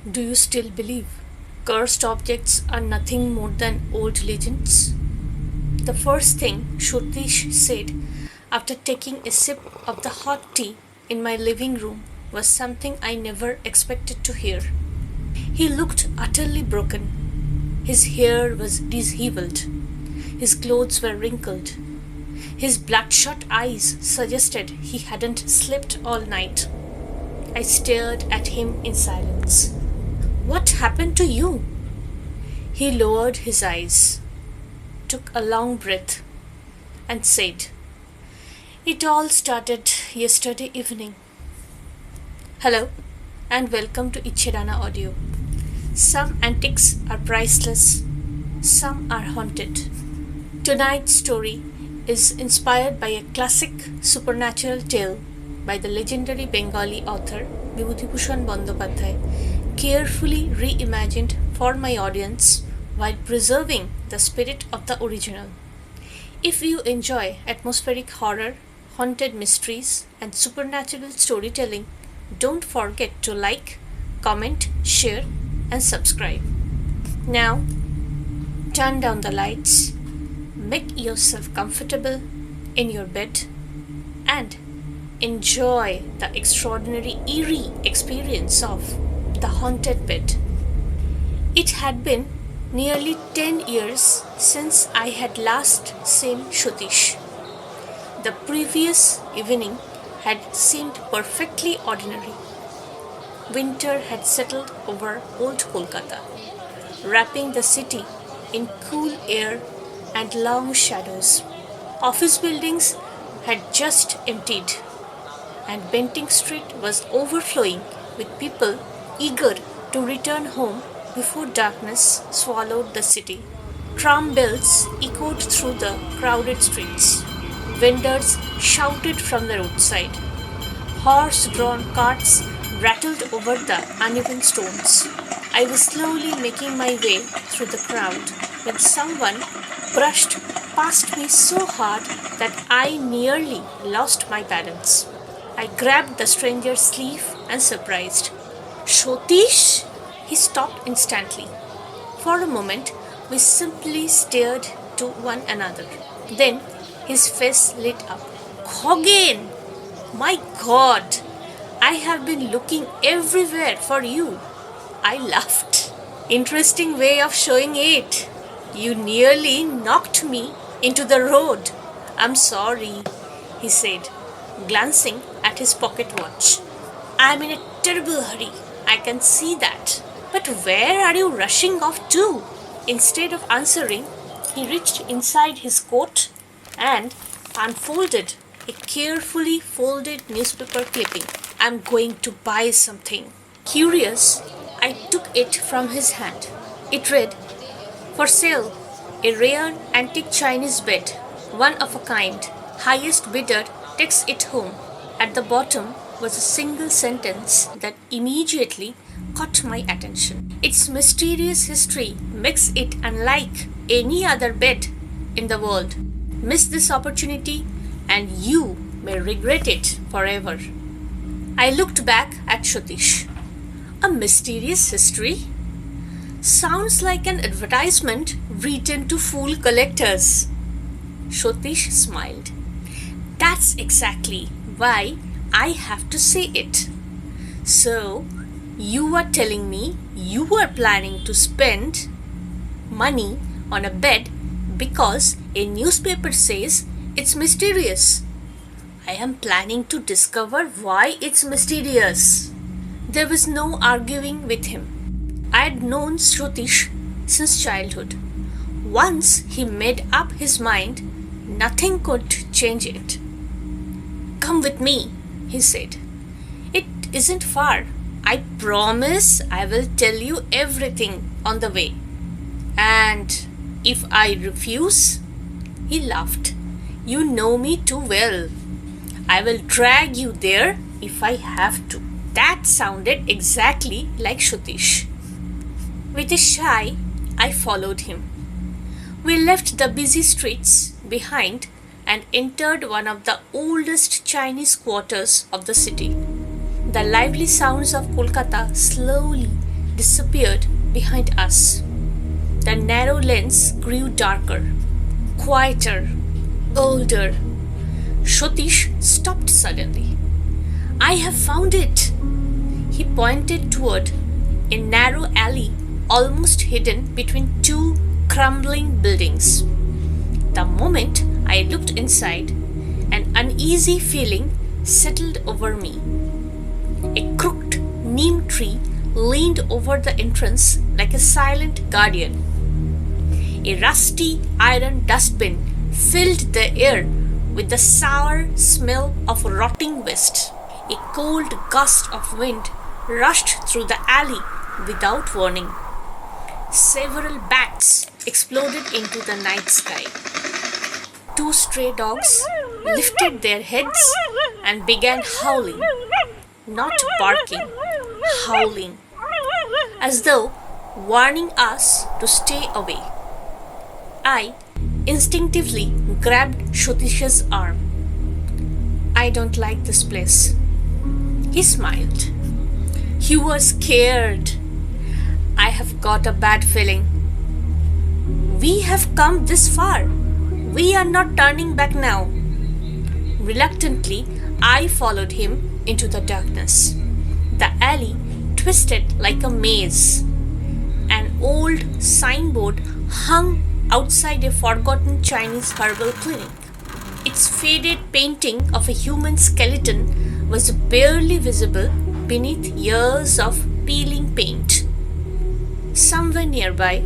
Do you still believe cursed objects are nothing more than old legends? The first thing Shrutesh said after taking a sip of the hot tea in my living room was something I never expected to hear. He looked utterly broken. His hair was disheveled. His clothes were wrinkled. His bloodshot eyes suggested he hadn't slept all night. I stared at him in silence. What happened to you? He lowered his eyes, took a long breath, and said, It all started yesterday evening. Hello, and welcome to Ichirana Audio. Some antiques are priceless, some are haunted. Tonight's story is inspired by a classic supernatural tale by the legendary Bengali author Bibhutibhushan Bandopadhyay, carefully reimagined for my audience while preserving the spirit of the original. If you enjoy atmospheric horror, haunted mysteries, and supernatural storytelling, don't forget to like, comment, share, and subscribe. Now, turn down the lights, make yourself comfortable in your bed, and enjoy the extraordinary eerie experience of the haunted bed. It had been nearly 10 years since I had last seen Shrutesh. The previous evening had seemed perfectly ordinary. Winter had settled over old Calcutta, wrapping the city in cool air and long shadows. Office buildings had just emptied, and Benting Street was overflowing with people eager to return home before darkness swallowed the city. Tram bells echoed through the crowded streets. Vendors shouted from the roadside. Horse-drawn carts rattled over the uneven stones. I was slowly making my way through the crowd when someone brushed past me so hard that I nearly lost my balance. I grabbed the stranger's sleeve and surprised. Shrutesh? He stopped instantly. For a moment, we simply stared to one another. Then his face lit up. Khogin! My God! I have been looking everywhere for you. I laughed. Interesting way of showing it. You nearly knocked me into the road. I'm sorry, he said, glancing at his pocket watch. I'm in a terrible hurry. I can see that. But where are you rushing off to? Instead of answering, he reached inside his coat and unfolded a carefully folded newspaper clipping. I'm going to buy something. Curious, I took it from his hand. It read, For sale, a rare antique Chinese bed, one of a kind. Highest bidder takes it home. At the bottom was a single sentence that immediately caught my attention. Its mysterious history makes it unlike any other bed in the world. Miss this opportunity and you may regret it forever. I looked back at Shrutesh. A mysterious history? Sounds like an advertisement written to fool collectors. Shrutesh smiled. That's exactly why I have to say it. So, you are telling me you are planning to spend money on a bed because a newspaper says it's mysterious. I am planning to discover why it's mysterious. There was no arguing with him. I had known Shrutesh since childhood. Once he made up his mind, nothing could change it. Come with me, he said. It isn't far. I promise I will tell you everything on the way. And if I refuse? He laughed. You know me too well. I will drag you there if I have to. That sounded exactly like Shrutesh. With a sigh, I followed him. We left the busy streets behind and entered one of the oldest Chinese quarters of the city. The lively sounds of Kolkata slowly disappeared behind us. The narrow lens grew darker, quieter, older. Satish stopped suddenly. I have found it! He pointed toward a narrow alley almost hidden between two crumbling buildings. The moment I looked inside, an uneasy feeling settled over me. A crooked neem tree leaned over the entrance like a silent guardian. A rusty iron dustbin filled the air with the sour smell of rotting waste. A cold gust of wind rushed through the alley without warning. Several bats exploded into the night sky. Two stray dogs lifted their heads and began howling. Not barking, howling, as though warning us to stay away. I instinctively grabbed Shatish's arm. I don't like this place. He smiled. He was scared. I have got a bad feeling. We have come this far. We are not turning back now. Reluctantly, I followed him into the darkness. The alley twisted like a maze. An old signboard hung outside a forgotten Chinese herbal clinic. Its faded painting of a human skeleton was barely visible beneath years of peeling paint. Somewhere nearby,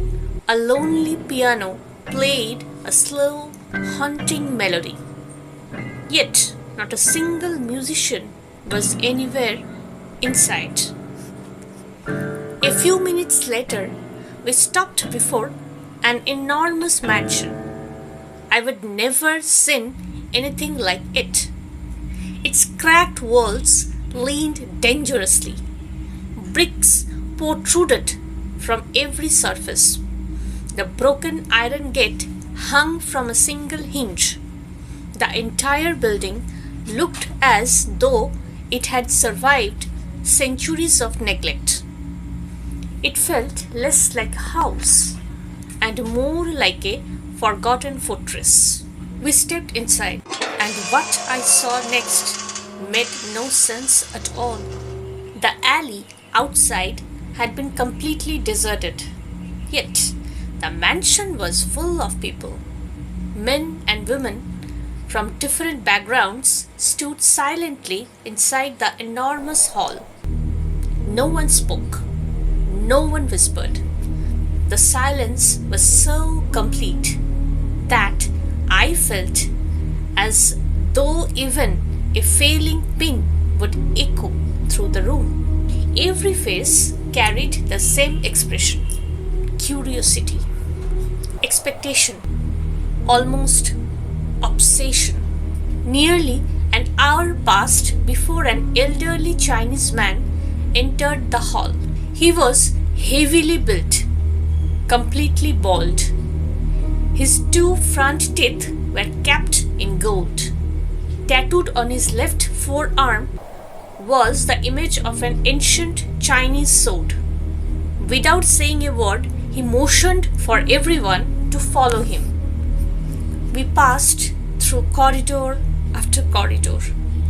a lonely piano played a slow, haunting melody. Yet, not a single musician was anywhere inside. A few minutes later, we stopped before an enormous mansion. I would never seen anything like it. Its cracked walls leaned dangerously. Bricks protruded from every surface. The broken iron gate hung from a single hinge. The entire building looked as though it had survived centuries of neglect. It felt less like a house and more like a forgotten fortress. We stepped inside, and what I saw next made no sense at all. The alley outside had been completely deserted, yet the mansion was full of people. Men and women from different backgrounds stood silently inside the enormous hall. No one spoke, no one whispered. The silence was so complete that I felt as though even a failing pin would echo through the room. Every face carried the same expression: curiosity, expectation, almost obsession. Nearly an hour passed before an elderly Chinese man entered the hall. He was heavily built, completely bald. His two front teeth were capped in gold. Tattooed on his left forearm was the image of an ancient Chinese sword. Without saying a word, he motioned for everyone to follow him. We passed through corridor after corridor,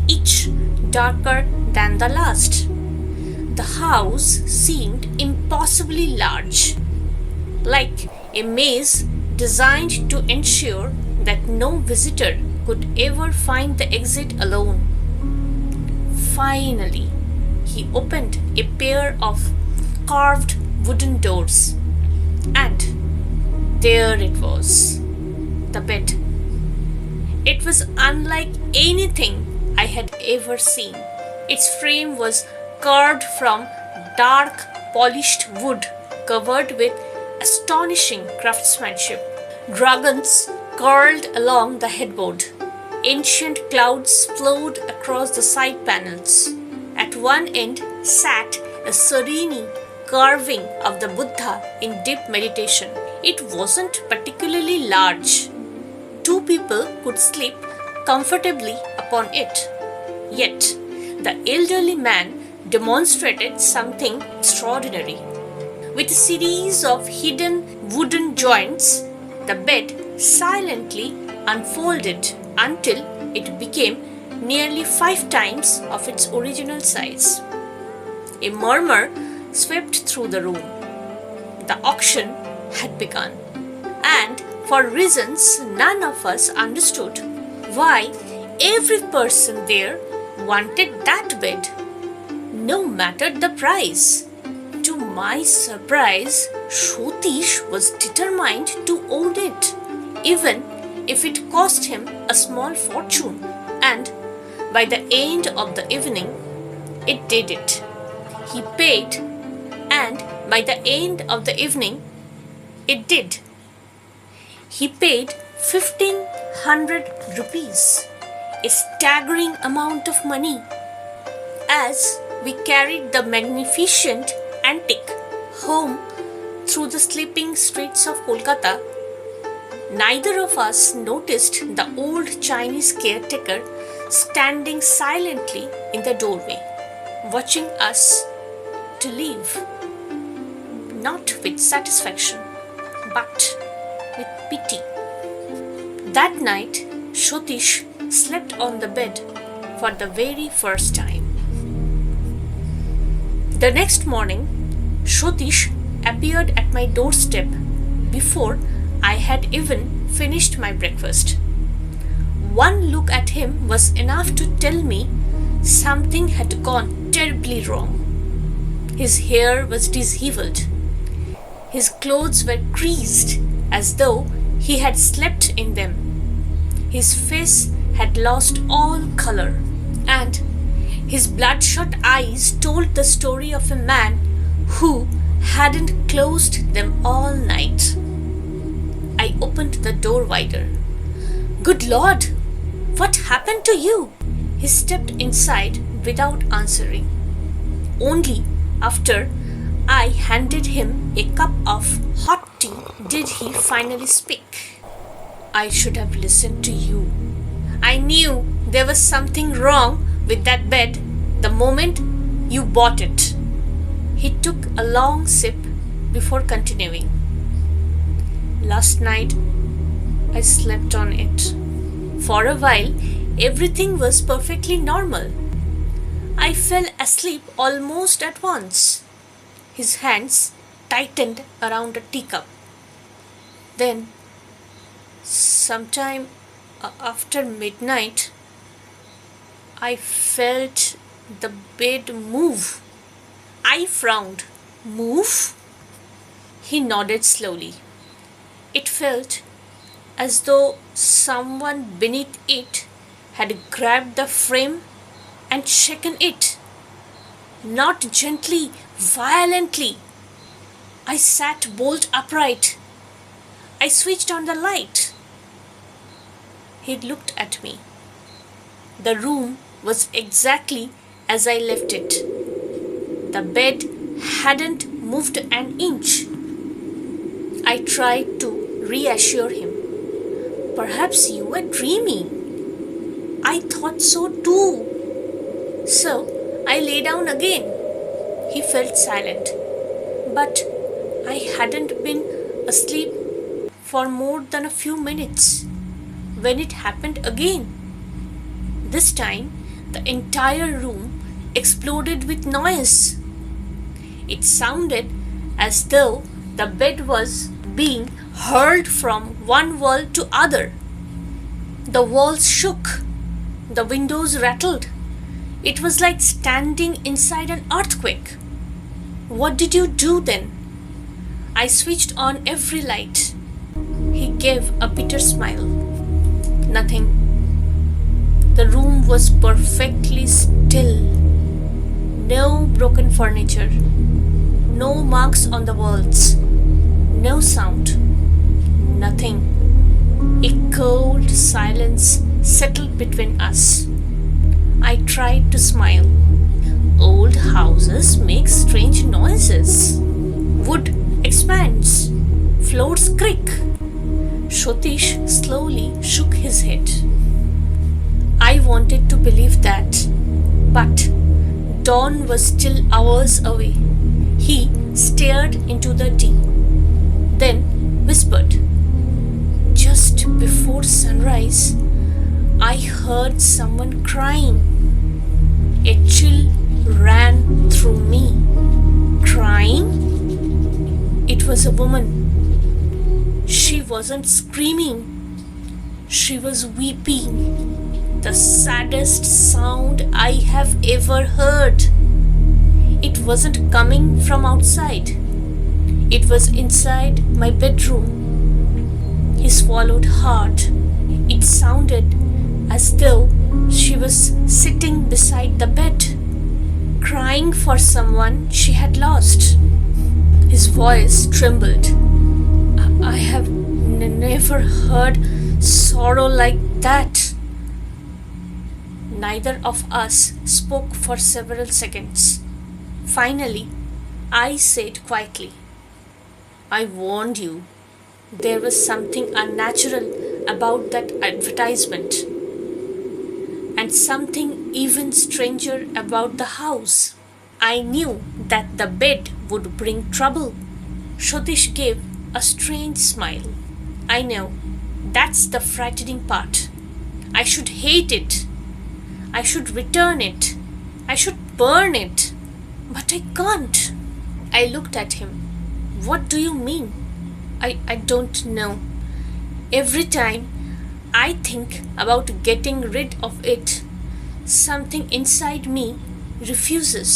each darker than the last. The house seemed impossibly large, like a maze designed to ensure that no visitor could ever find the exit alone. Finally, he opened a pair of carved wooden doors, and there it was, the bed. It was unlike anything I had ever seen. Its frame was carved from dark, polished wood covered with astonishing craftsmanship. Dragons curled along the headboard. Ancient clouds flowed across the side panels. At one end sat a serene carving of the Buddha in deep meditation. It wasn't particularly large. Two people could sleep comfortably upon it. Yet, the elderly man demonstrated something extraordinary. With a series of hidden wooden joints, the bed silently unfolded until it became nearly 5 times of its original size. A murmur swept through the room. The auction had begun, and for reasons none of us understood, why every person there wanted that bed, no matter the price. To my surprise, Shrotish was determined to own it, even if it cost him a small fortune, and by the end of the evening, it did it. He paid, and by the end of the evening, it did. He paid 1500 rupees, a staggering amount of money. As we carried the magnificent antique home through the sleeping streets of Kolkata, neither of us noticed the old Chinese caretaker standing silently in the doorway, watching us to leave, not with satisfaction, but with pity. That night, Shrotish slept on the bed for the very first time. The next morning, Shrotish appeared at my doorstep before I had even finished my breakfast. One look at him was enough to tell me something had gone terribly wrong. His hair was disheveled. His clothes were creased as though he had slept in them. His face had lost all color, and his bloodshot eyes told the story of a man who hadn't closed them all night. I opened the door wider. "Good Lord, what happened to you?" He stepped inside without answering. Only after I handed him a cup of hot tea did he finally speak. "I should have listened to you. I knew there was something wrong with that bed the moment you bought it." He took a long sip before continuing. "Last night I slept on it. For a while everything was perfectly normal. I fell asleep almost at once." His hands tightened around a teacup. "Then, sometime after midnight, I felt the bed move." I frowned. "Move?" He nodded slowly. "It felt as though someone beneath it had grabbed the frame and shaken it. Not gently, violently. I sat bolt upright. I switched on the light." He looked at me. The room was exactly as I left it. The bed hadn't moved an inch. I tried to reassure him. "Perhaps you were dreaming." "I thought so too." So I lay down again. He felt silent, but I hadn't been asleep for more than a few minutes when it happened again. This time, the entire room exploded with noise. It sounded as though the bed was being hurled from one wall to other. The walls shook. The windows rattled. It was like standing inside an earthquake. "What did you do then?" I switched on every light. He gave a bitter smile. "Nothing." The room was perfectly still. No broken furniture. No marks on the walls. No sound. Nothing. A cold silence settled between us. I tried to smile. "Old houses make strange noises. Wood expands. Floors creak." Shrotish slowly shook his head. I wanted to believe that, but dawn was still hours away. He stared into the tea, then whispered, "Just before sunrise, I heard someone crying." A chill ran through me. Crying? It was a woman. She wasn't screaming. She was weeping. The saddest sound I have ever heard. It wasn't coming from outside. It was inside my bedroom. He swallowed hard. It sounded as though she was sitting beside the bed, crying for someone she had lost. His voice trembled. I have never heard sorrow like that. Neither of us spoke for several seconds. Finally, I said quietly, "I warned you. There was something unnatural about that advertisement. And something even stranger about the house. I knew that the bed would bring trouble." Shodish gave a strange smile. "I know. That's the frightening part. I should hate it. I should return it. I should burn it. But I can't." I looked at him. "What do you mean?" I don't know. Every time I think about getting rid of it, something inside me refuses.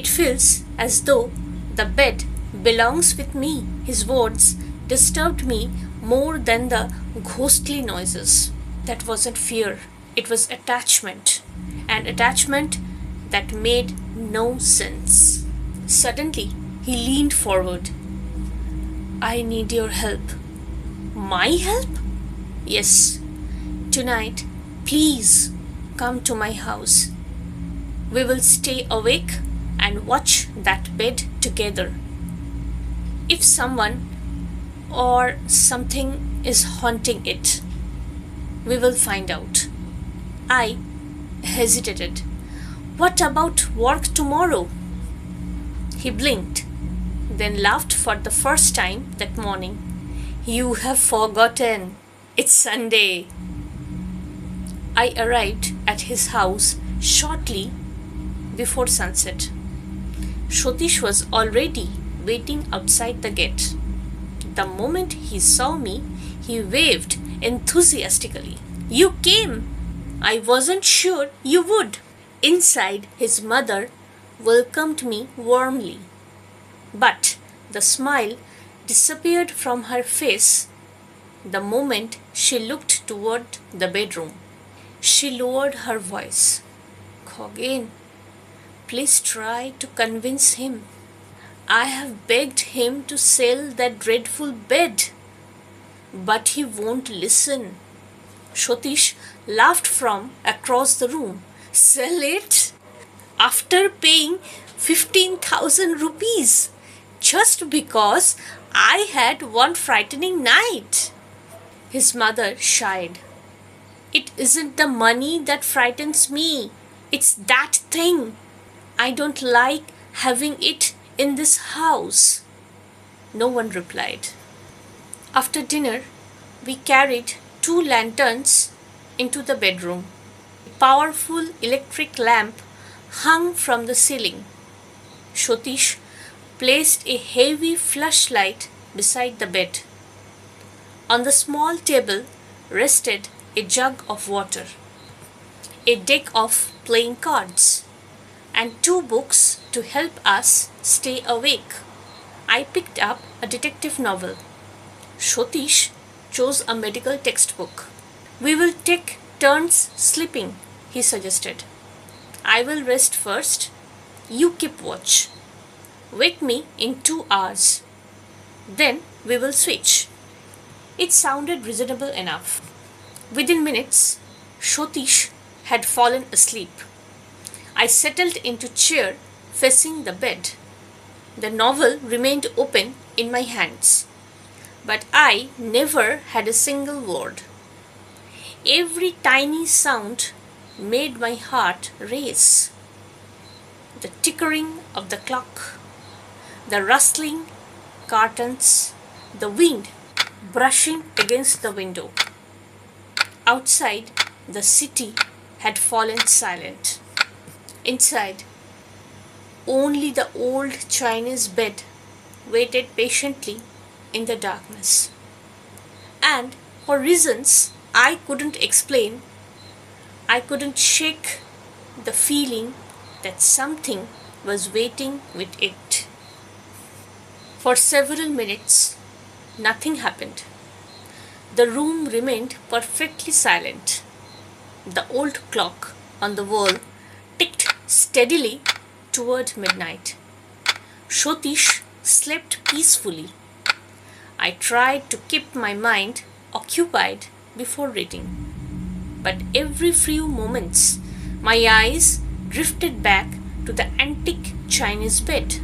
It feels as though the bed belongs with me. His words disturbed me more than the ghostly noises. That wasn't fear, it was attachment. An attachment that made no sense. Suddenly, he leaned forward. "I need your help." "My help?" "Yes. Tonight, please come to my house. We will stay awake and watch that bed together. If someone or something is haunting it, we will find out." I hesitated. "What about work tomorrow?" He blinked, then laughed for the first time that morning. "You have forgotten. It's Sunday." I arrived at his house shortly before sunset. Shotish was already waiting outside the gate. The moment he saw me, he waved enthusiastically. "You came! I wasn't sure you would." Inside, his mother welcomed me warmly, but the smile disappeared from her face the moment she looked toward the bedroom. She lowered her voice. "Khogin, please try to convince him. I have begged him to sell that dreadful bed, but he won't listen." Shotish laughed from across the room. "Sell it? After paying 15,000 rupees just because I had one frightening night?" His mother shied. "It isn't the money that frightens me. It's that thing. I don't like having it in this house." No one replied. After dinner, we carried 2 lanterns into the bedroom. A powerful electric lamp hung from the ceiling. Shotish placed a heavy flashlight beside the bed. On the small table rested a jug of water, a deck of playing cards, and 2 books to help us stay awake. I picked up a detective novel. Shotish chose a medical textbook. "We will take turns sleeping," he suggested. "I will rest first. You keep watch. Wake me in 2 hours. Then we will switch." It sounded reasonable enough. Within minutes, Shotish had fallen asleep. I settled into chair facing the bed. The novel remained open in my hands, but I never had a single word. Every tiny sound made my heart race. The tickering of the clock, The rustling curtains, the wind brushing against the window. Outside, the city had fallen silent. Inside, only the old Chinese bed waited patiently in the darkness. And for reasons I couldn't explain, I couldn't shake the feeling that something was waiting with it. For several minutes, nothing happened. The room remained perfectly silent. The old clock on the wall ticked steadily toward midnight. Shotish slept peacefully. I tried to keep my mind occupied before reading. But every few moments, my eyes drifted back to the antique Chinese bed.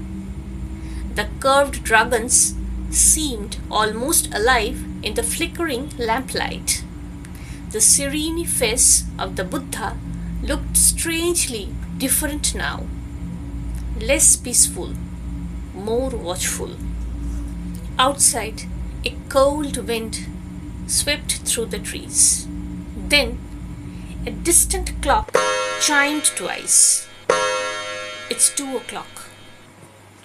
The curved dragons seemed almost alive in the flickering lamplight. The serene face of the Buddha looked strangely different now, less peaceful, more watchful. Outside, a cold wind swept through the trees. Then, a distant clock chimed twice. It's 2 o'clock.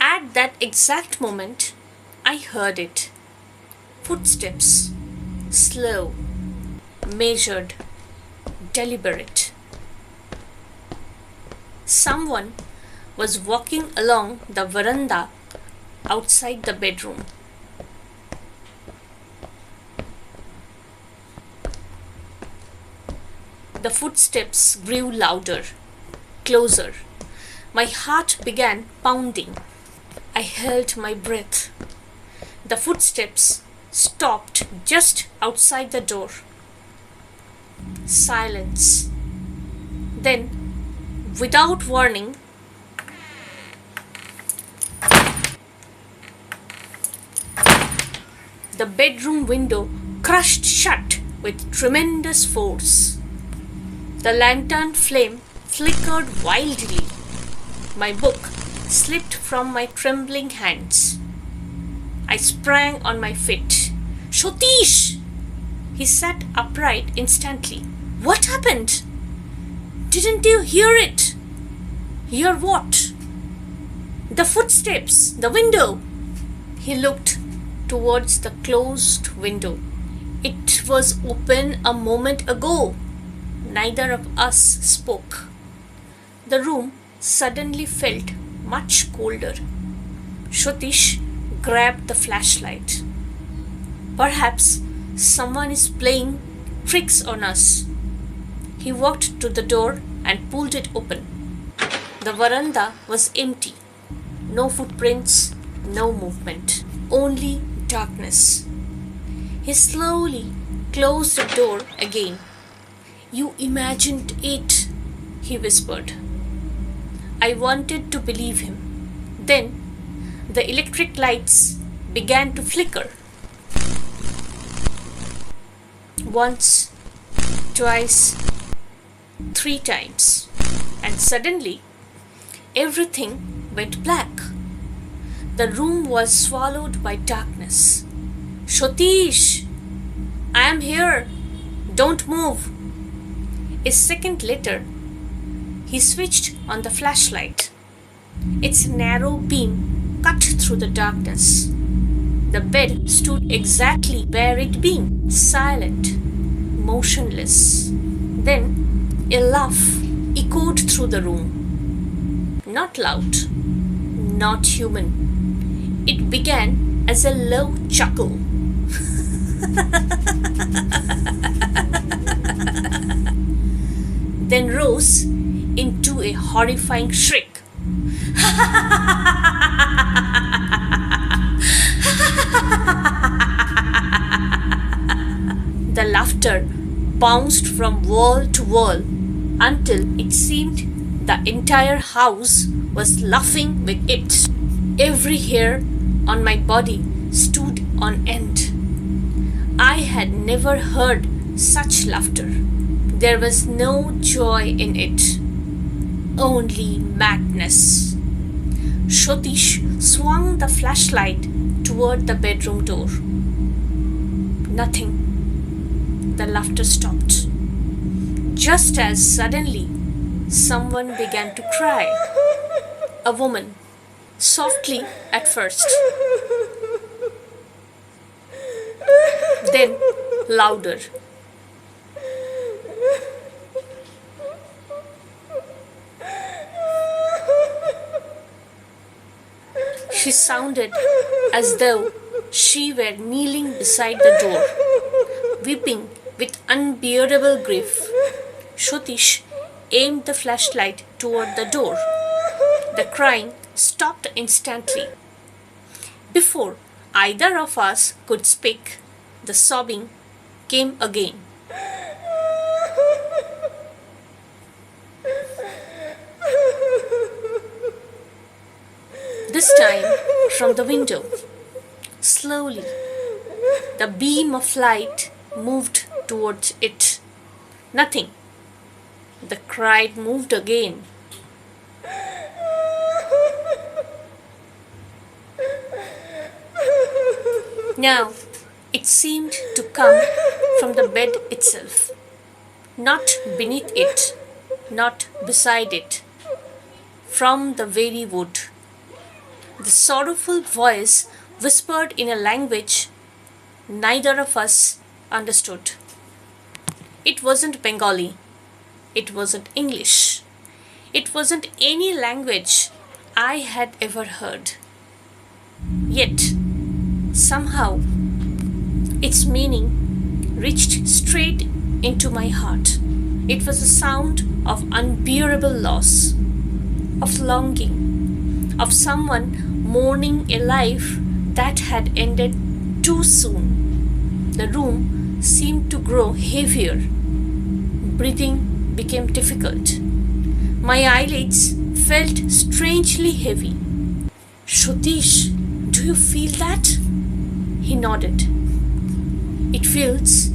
At that exact moment, I heard it. Footsteps, slow, measured, deliberate. Someone was walking along the veranda outside the bedroom. The footsteps grew louder, closer. My heart began pounding. I held my breath. The footsteps stopped just outside the door. Silence. Then, without warning, the bedroom window crushed shut with tremendous force. The lantern flame flickered wildly. My book slipped from my trembling hands. I sprang on my feet. Shotish! He sat upright instantly. What happened? Didn't you hear it? Hear what? The footsteps, the window. He looked towards the closed window. It was open a moment ago. Neither of us spoke. The room suddenly felt much colder. Shotish grabbed the flashlight. Perhaps someone is playing tricks on us. He walked to the door and pulled it open. The veranda was empty. No footprints, no movement, only darkness. He slowly closed the door again. You imagined it, he whispered. I wanted to believe him. Then the electric lights began to flicker. Once, twice, 3 times, and suddenly everything went black. The room was swallowed by darkness. Shotish, I am here. Don't move. A second later, he switched on the flashlight. Its narrow beam cut through the darkness. The bed stood exactly where it been, silent, motionless. Then a laugh echoed through the room. Not loud, not human. It began as a low chuckle. Then rose into a horrifying shriek. The laughter bounced from wall to wall until it seemed the entire house was laughing with it. Every hair on my body stood on end. I had never heard such laughter. There was no joy in it, only madness. Shrotish swung the flashlight toward the bedroom door. Nothing. The laughter stopped. Just as suddenly, someone began to cry. A woman, softly at first, then louder. She sounded as though she were kneeling beside the door, weeping with unbearable grief. Shrotish aimed the flashlight toward the door. The crying stopped instantly. Before either of us could speak, the sobbing came again. This time from the window. Slowly, the beam of light moved towards it. Nothing. The cry moved again. Now, it seemed to come from the bed itself, not beneath it, not beside it, from the very wood. The sorrowful voice whispered in a language neither of us understood. It wasn't Bengali. It wasn't English. It wasn't any language I had ever heard. Yet, somehow, its meaning reached straight into my heart. It was a sound of unbearable loss, of longing, of someone mourning a life that had ended too soon. The room seemed to grow heavier. Breathing became difficult. My eyelids felt strangely heavy. Shrotish, do you feel that? He nodded. It feels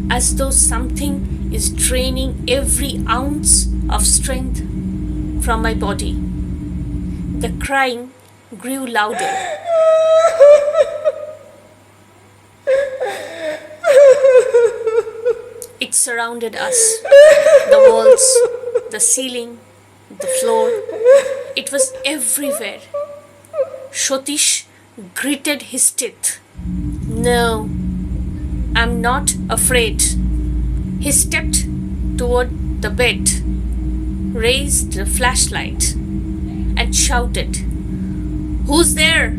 as though something is draining every ounce of strength from my body. The crying grew louder. It surrounded us. The walls, the ceiling, the floor. It was everywhere. Shrotish gritted his teeth. No, I'm not afraid. He stepped toward the bed, raised the flashlight, and shouted, "Who's there?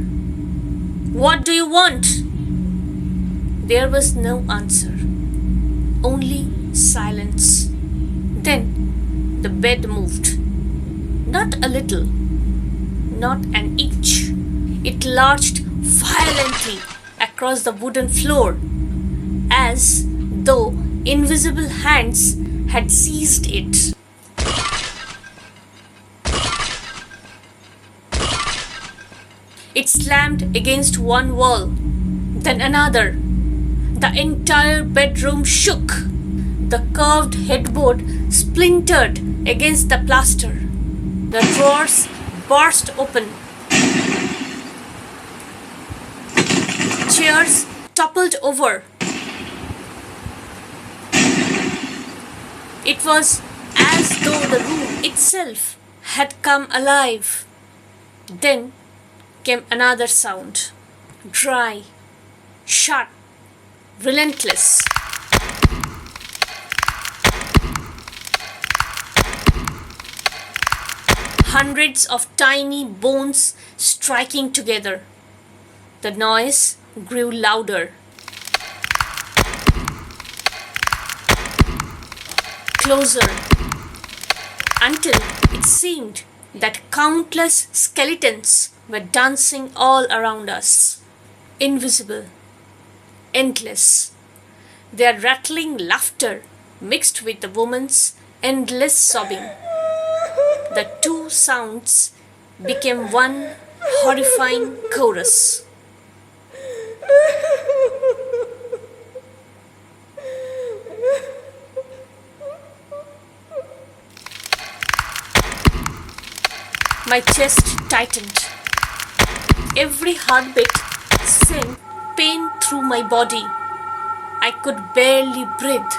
What do you want?" There was no answer, only silence. Then the bed moved. Not a little, not an inch. It lurched violently across the wooden floor, as though invisible hands had seized it. It slammed against one wall, then another. The entire bedroom shook. The curved headboard splintered against the plaster. The drawers burst open. Chairs toppled over. It was as though the room itself had come alive. Then came another sound, dry, sharp, relentless. Hundreds of tiny bones striking together. The noise grew louder. Closer, until it seemed that countless skeletons were dancing all around us. Invisible, endless. Their rattling laughter mixed with the woman's endless sobbing. The two sounds became one horrifying chorus. My chest tightened. Every heartbeat sent pain through my body. I could barely breathe.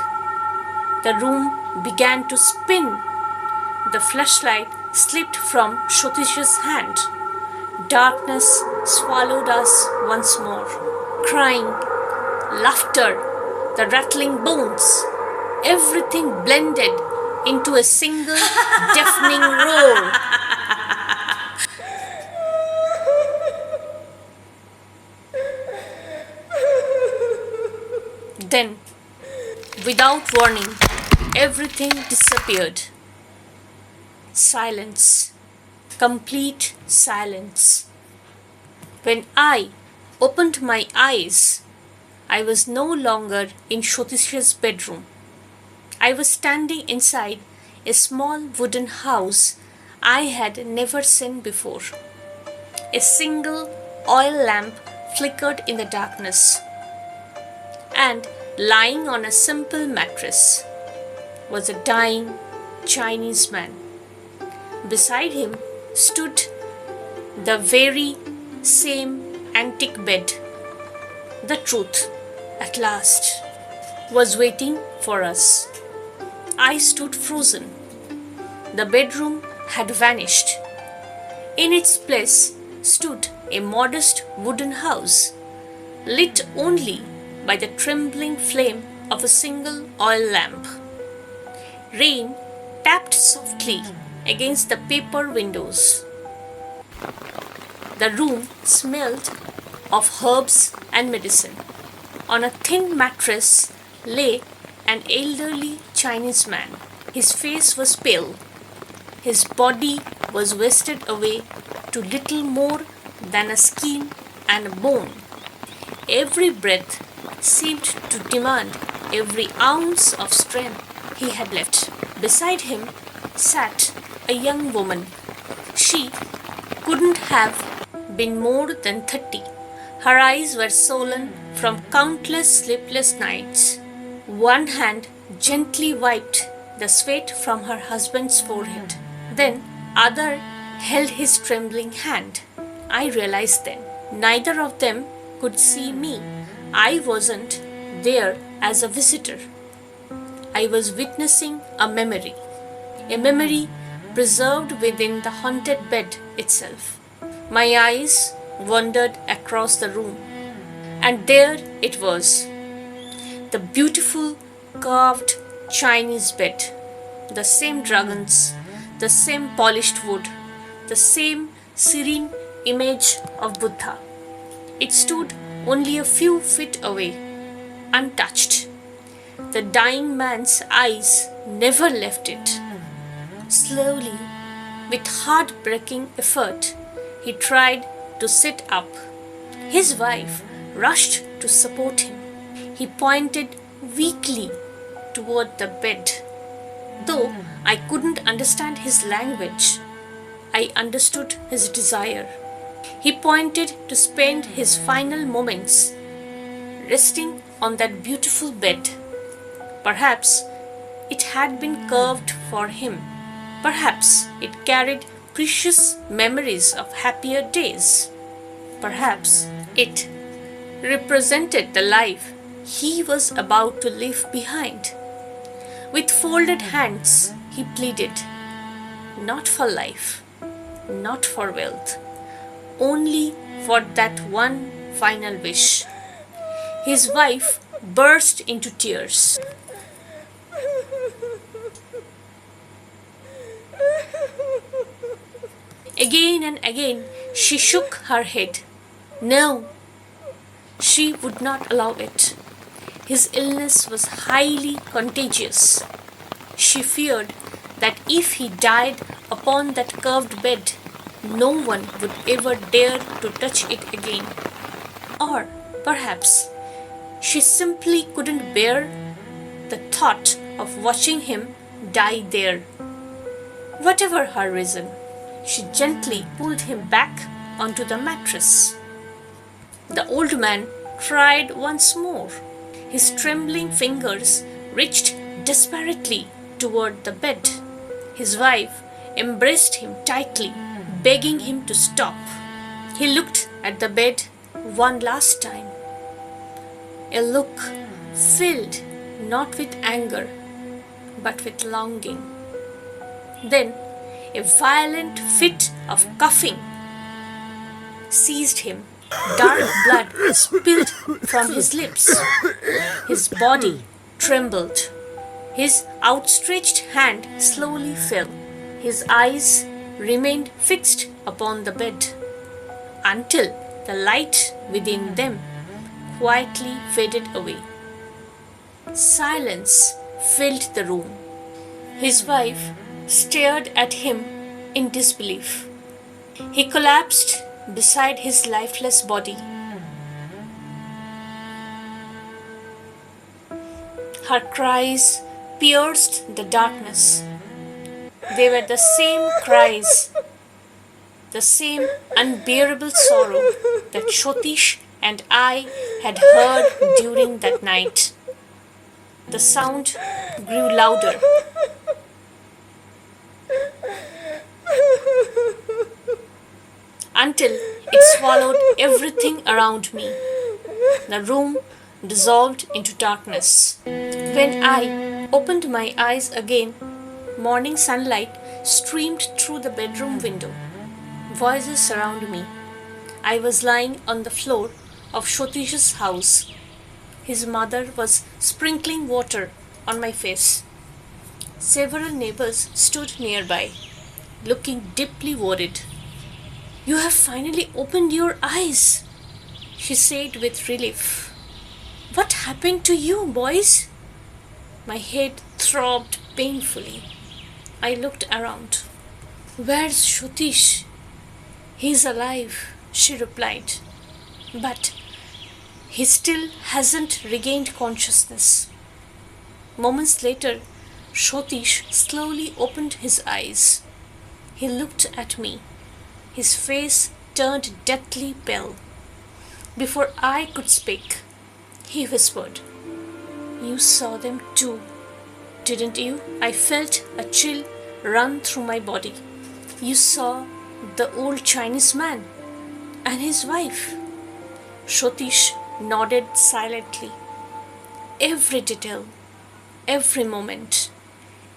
The room began to spin. The flashlight slipped from Shotish's hand. Darkness swallowed us once more. Crying, laughter, the rattling bones, everything blended into a single deafening roar. Then, without warning, everything disappeared. Silence, complete silence. When I opened my eyes, I was no longer in Shotish's bedroom. I was standing inside a small wooden house I had never seen before. A single oil lamp flickered in the darkness, and lying on a simple mattress was a dying Chinese man. Beside him stood the very same antique bed. The truth, at last, was waiting for us. I stood frozen. The bedroom had vanished. In its place stood a modest wooden house, lit only by the trembling flame of a single oil lamp. Rain tapped softly against the paper windows. The room smelled of herbs and medicine. On a thin mattress lay an elderly Chinese man. His face was pale. His body was wasted away to little more than a skin and a bone. Every breath seemed to demand every ounce of strength he had left. Beside him sat a young woman. She couldn't have been more than 30. Her eyes were swollen from countless sleepless nights. One hand gently wiped the sweat from her husband's forehead. Then other held his trembling hand. I realized then neither of them could see me. I wasn't there as a visitor. I was witnessing a memory preserved within the haunted bed itself. My eyes wandered across the room, and there it was, the beautiful carved Chinese bed, the same dragons, the same polished wood, the same serene image of Buddha. It stood only a few feet away, untouched. The dying man's eyes never left it. Slowly, with heartbreaking effort, he tried to sit up. His wife rushed to support him. He pointed weakly toward the bed. Though I couldn't understand his language, I understood his desire. He pointed to spend his final moments resting on that beautiful bed. Perhaps it had been carved for him. Perhaps it carried precious memories of happier days. Perhaps it represented the life he was about to leave behind. With folded hands, he pleaded, not for life, not for wealth, only for that one final wish. His wife burst into tears. Again and again she shook her head. No, she would not allow it. His illness was highly contagious. She feared that if he died upon that curved bed, no one would ever dare to touch it again. Or perhaps she simply couldn't bear the thought of watching him die there. Whatever her reason, she gently pulled him back onto the mattress. The old man tried once more. His trembling fingers reached desperately toward the bed. His wife embraced him tightly, begging him to stop. He looked at the bed one last time, a look filled not with anger but with longing. Then a violent fit of coughing seized him. Dark blood spilled from his lips. His body trembled. His outstretched hand slowly fell. His eyes remained fixed upon the bed until the light within them quietly faded away. Silence filled the room. His wife stared at him in disbelief. He collapsed beside his lifeless body. Her cries pierced the darkness. They were the same cries, the same unbearable sorrow that Shyotish and I had heard during that night. The sound grew louder. Until it swallowed everything around me. The room dissolved into darkness. When I opened my eyes again, morning sunlight streamed through the bedroom window. Voices surrounded me. I was lying on the floor of Shotish's house. His mother was sprinkling water on my face. Several neighbors stood nearby, looking deeply worried. "You have finally opened your eyes," she said with relief. "What happened to you, boys?" My head throbbed painfully. I looked around. "Where's Shyotish?" "He's alive," she replied. "But he still hasn't regained consciousness." Moments later, Shyotish slowly opened his eyes. He looked at me. His face turned deathly pale. Before I could speak, he whispered, "You saw them too, didn't you?" I felt a chill run through my body. "You saw the old Chinese man and his wife?" Shyotish nodded silently. Every detail, every moment,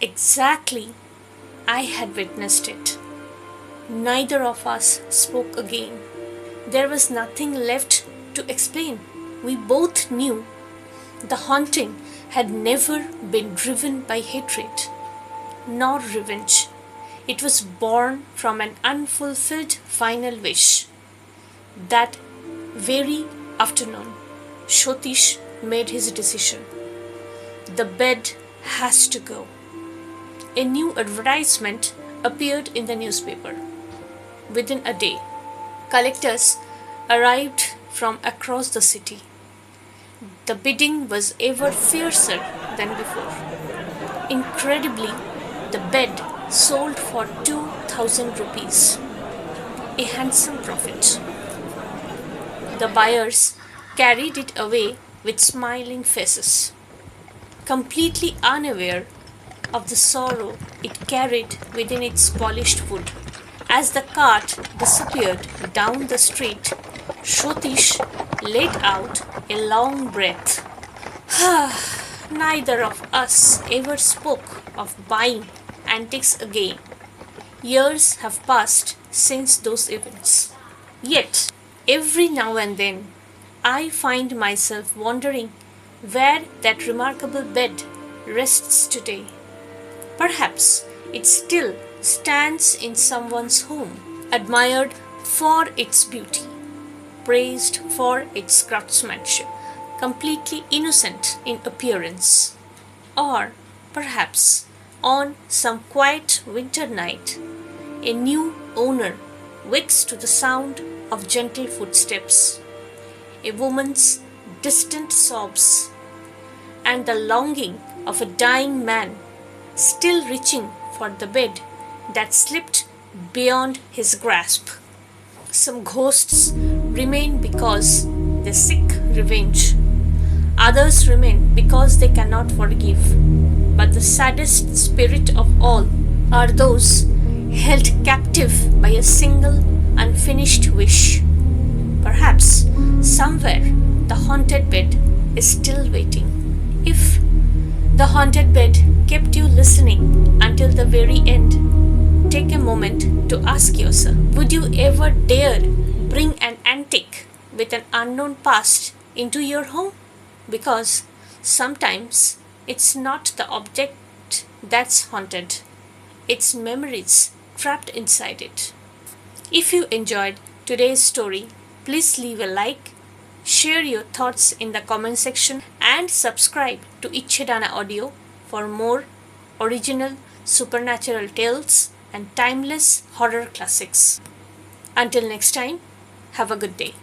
exactly I had witnessed it. Neither of us spoke again. There was nothing left to explain. We both knew the haunting had never been driven by hatred nor revenge. It was born from an unfulfilled final wish. That very afternoon, Shyotish made his decision. The bed has to go. A new advertisement appeared in the newspaper. Within a day, collectors arrived from across the city. The bidding was ever fiercer than before. Incredibly, the bed sold for 2,000 rupees, a handsome profit. The buyers carried it away with smiling faces, completely unaware of the sorrow it carried within its polished wood. As the cart disappeared down the street, Shyotish let out a long breath. Neither of us ever spoke of buying antiques again. Years have passed since those events. Yet, every now and then, I find myself wondering where that remarkable bed rests today. Perhaps it still stands in someone's home, admired for its beauty, praised for its craftsmanship, completely innocent in appearance. Or perhaps on some quiet winter night, a new owner wakes to the sound of gentle footsteps, a woman's distant sobs, and the longing of a dying man still reaching for the bed that slipped beyond his grasp. Some ghosts remain because they seek revenge. Others remain because they cannot forgive. But the saddest spirit of all are those held captive by a single unfinished wish. Perhaps somewhere the haunted bed is still waiting. If the haunted bed kept you listening until the very end, take a moment to ask yourself, would you ever dare bring an antique with an unknown past into your home? Because sometimes it's not the object that's haunted, it's memories trapped inside it. If you enjoyed today's story, please leave a like, share your thoughts in the comment section, and subscribe to Ichedana Audio for more original supernatural tales and timeless horror classics. Until next time, have a good day.